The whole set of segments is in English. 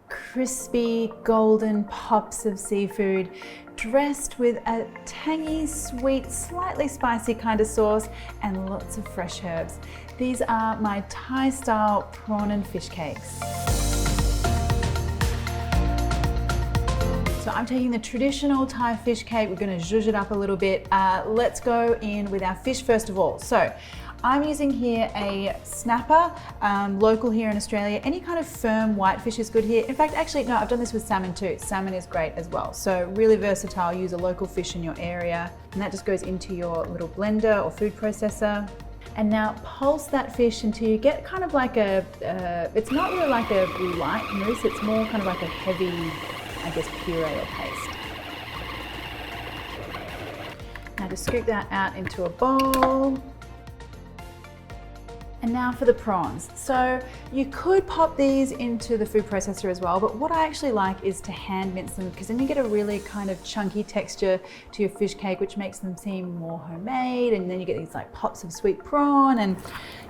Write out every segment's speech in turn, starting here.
crispy golden pops of seafood dressed with a tangy, sweet, slightly spicy kind of sauce and lots of fresh herbs. These are my Thai style prawn and fish cakes. So I'm taking the traditional Thai fish cake. We're going to zhuzh it up a little bit. Let's go in with our fish first of all. So I'm using here a snapper, local here in Australia. Any kind of firm white fish is good here. In fact, actually, no, I've done this with salmon too. Salmon is great as well. So really versatile. Use a local fish in your area. And that just goes into your little blender or food processor. And now pulse that fish until you get kind of like it's not really like a light mousse, it's more kind of like a heavy, I guess, puree or paste. Now just scoop that out into a bowl. And now for the prawns. So you could pop these into the food processor as well, but what I actually like is to hand mince them, because then you get a really kind of chunky texture to your fish cake, which makes them seem more homemade, and then you get these like pops of sweet prawn, and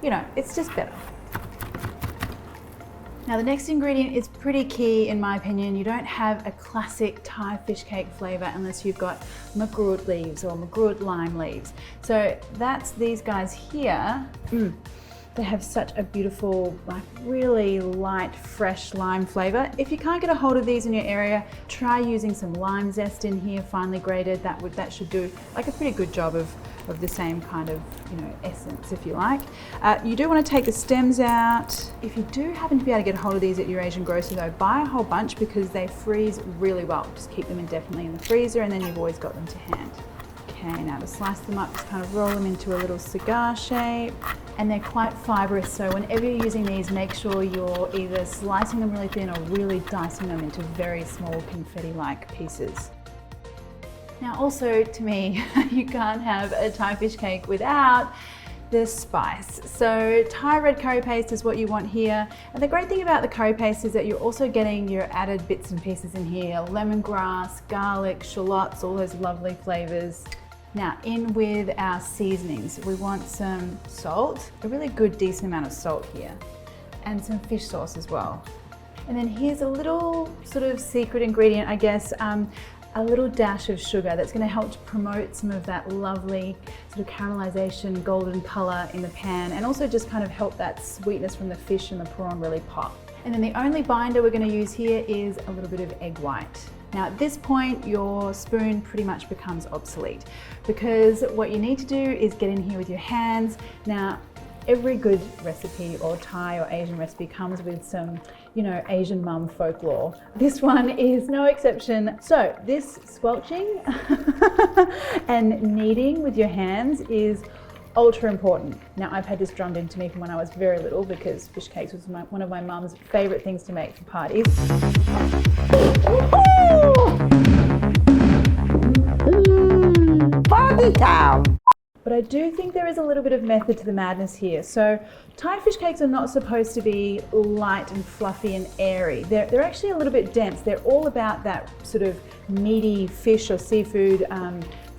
you know, it's just better. Now the next ingredient is pretty key in my opinion. You don't have a classic Thai fish cake flavor unless you've got magrut leaves or magrut lime leaves. So that's these guys here. They have such a beautiful, like really light, fresh lime flavor. If you can't get a hold of these in your area, try using some lime zest in here, finely grated. That should do like a pretty good job of the same kind of, you know, essence, if you like. You do want to take the stems out. If you do happen to be able to get a hold of these at your Asian grocer though, buy a whole bunch because they freeze really well. Just keep them indefinitely in the freezer and then you've always got them to hand. Okay, now to slice them up, just kind of roll them into a little cigar shape. And they're quite fibrous, so whenever you're using these, make sure you're either slicing them really thin or really dicing them into very small confetti-like pieces. Now also, to me, you can't have a Thai fish cake without the spice. So Thai red curry paste is what you want here. And the great thing about the curry paste is that you're also getting your added bits and pieces in here. Lemongrass, garlic, shallots, all those lovely flavors. Now in with our seasonings, we want some salt, a really good decent amount of salt here, and some fish sauce as well. And then here's a little sort of secret ingredient, I guess, a little dash of sugar that's going to help to promote some of that lovely sort of caramelization, golden color in the pan, and also just kind of help that sweetness from the fish and the prawn really pop. And then the only binder we're going to use here is a little bit of egg white. Now at this point, your spoon pretty much becomes obsolete because what you need to do is get in here with your hands. Now, every good recipe or Thai or Asian recipe comes with some, you know, Asian mum folklore. This one is no exception. So this squelching and kneading with your hands is ultra important. Now I've had this drummed into me from when I was very little because fish cakes was one of my mum's favorite things to make for parties. Party time! But I do think there is a little bit of method to the madness here. So Thai fish cakes are not supposed to be light and fluffy and airy. They're actually a little bit dense. They're all about that sort of meaty fish or seafood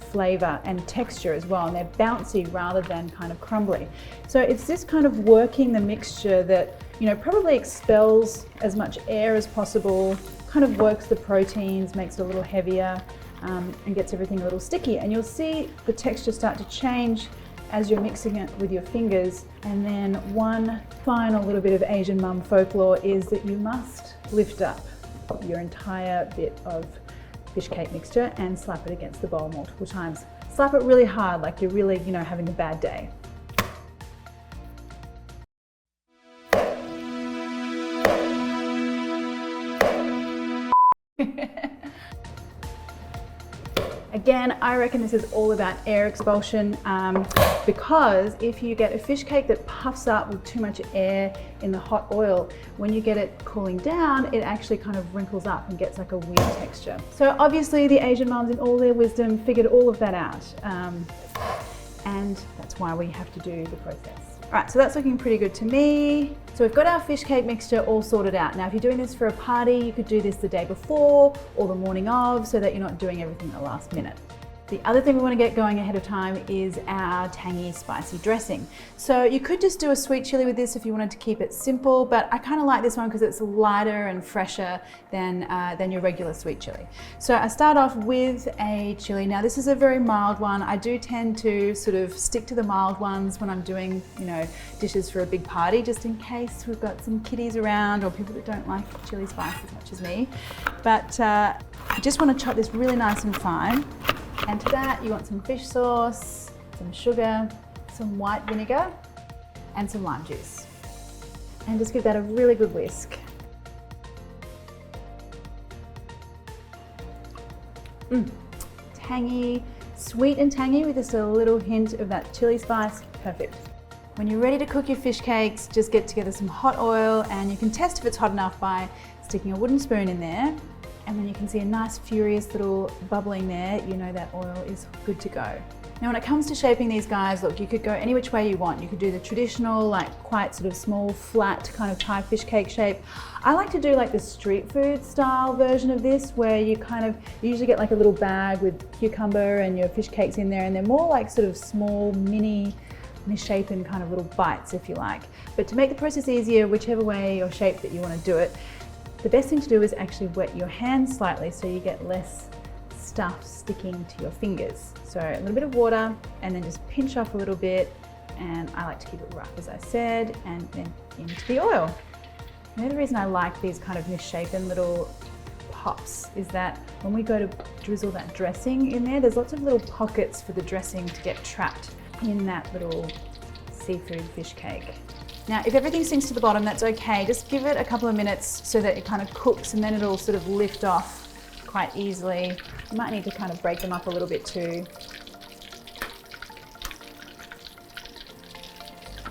flavor and texture as well, and they're bouncy rather than kind of crumbly. So it's this kind of working the mixture that, you know, probably expels as much air as possible, kind of works the proteins, makes it a little heavier, and gets everything a little sticky. And you'll see the texture start to change as you're mixing it with your fingers. And then one final little bit of Asian mum folklore is that you must lift up your entire bit of fish cake mixture and slap it against the bowl multiple times. Slap it really hard, like you're really, you know, having a bad day. Again, I reckon this is all about air expulsion because if you get a fish cake that puffs up with too much air in the hot oil, when you get it cooling down, it actually kind of wrinkles up and gets like a weird texture. So obviously the Asian mums in all their wisdom figured all of that out. And that's why we have to do the process. All right, so that's looking pretty good to me. So we've got our fish cake mixture all sorted out. Now, if you're doing this for a party, you could do this the day before or the morning of so that you're not doing everything at the last minute. The other thing we want to get going ahead of time is our tangy spicy dressing. So you could just do a sweet chili with this if you wanted to keep it simple, but I kind of like this one because it's lighter and fresher than your regular sweet chili. So I start off with a chili. Now this is a very mild one. I do tend to sort of stick to the mild ones when I'm doing, dishes for a big party, just in case we've got some kiddies around or people that don't like chili spice as much as me. But I just want to chop this really nice and fine. And to that, you want some fish sauce, some sugar, some white vinegar, and some lime juice. And just give that a really good whisk. Tangy, sweet and tangy with just a little hint of that chili spice, perfect. When you're ready to cook your fish cakes, just get together some hot oil, and you can test if it's hot enough by sticking a wooden spoon in there. And when you can see a nice furious little bubbling there, you know that oil is good to go. Now when it comes to shaping these guys, look, you could go any which way you want. You could do the traditional, like quite sort of small, flat kind of Thai fish cake shape. I like to do like the street food style version of this, where you usually get like a little bag with cucumber and your fish cakes in there, and they're more like sort of small, mini, misshapen kind of little bites, if you like. But to make the process easier, whichever way or shape that you want to do it, the best thing to do is actually wet your hands slightly so you get less stuff sticking to your fingers. So a little bit of water and then just pinch off a little bit, and I like to keep it rough as I said, and then into the oil. The other reason I like these kind of misshapen little pops is that when we go to drizzle that dressing in there, there's lots of little pockets for the dressing to get trapped in that little seafood fish cake. Now, if everything sinks to the bottom, that's okay. Just give it a couple of minutes so that it kind of cooks, and then it'll sort of lift off quite easily. You might need to kind of break them up a little bit too.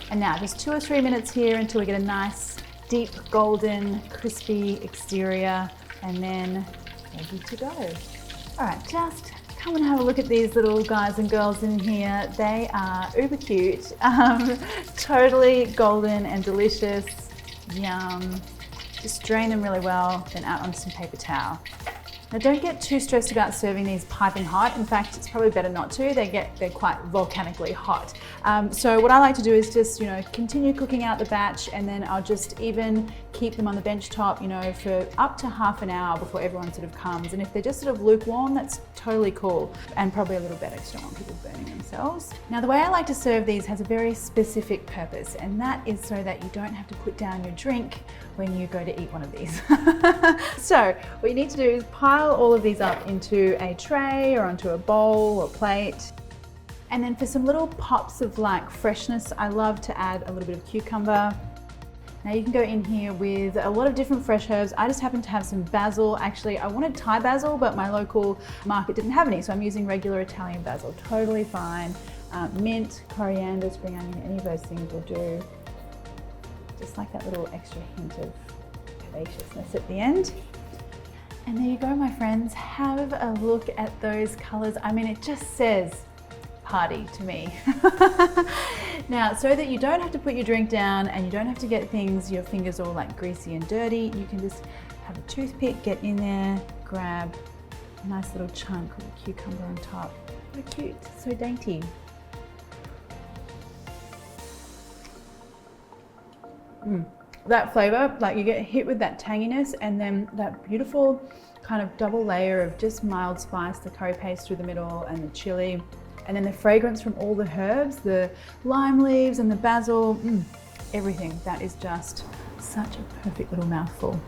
And now just 2 or 3 minutes here until we get a nice, deep, golden, crispy exterior, and then ready to go. All right, just come and have a look at these little guys and girls in here. They are uber cute, totally golden and delicious. Yum. Just drain them really well, then out onto some paper towel. Now don't get too stressed about serving these piping hot. In fact, it's probably better not to. They're quite volcanically hot. So what I like to do is just, continue cooking out the batch, and then I'll just even keep them on the bench top, for up to half an hour before everyone sort of comes. And if they're just sort of lukewarm, that's totally cool, and probably a little better because you don't want people burning themselves. Now the way I like to serve these has a very specific purpose, and that is so that you don't have to put down your drink when you go to eat one of these. So what you need to do is pile all of these up into a tray or onto a bowl or plate. And then for some little pops of like freshness, I love to add a little bit of cucumber. Now you can go in here with a lot of different fresh herbs. I just happen to have some basil. Actually, I wanted Thai basil, but my local market didn't have any, so I'm using regular Italian basil. Totally fine. Mint, coriander, spring onion, any of those things will do. Just like that little extra hint of herbaceousness at the end. And there you go, my friends. Have a look at those colors. I mean, it just says party to me. Now, so that you don't have to put your drink down and you don't have to get your fingers all like greasy and dirty, you can just have a toothpick, get in there, grab a nice little chunk of cucumber on top. So cute, so dainty. That flavor, like you get hit with that tanginess and then that beautiful kind of double layer of just mild spice, the curry paste through the middle and the chili, and then the fragrance from all the herbs, the lime leaves and the basil, everything. That is just such a perfect little mouthful.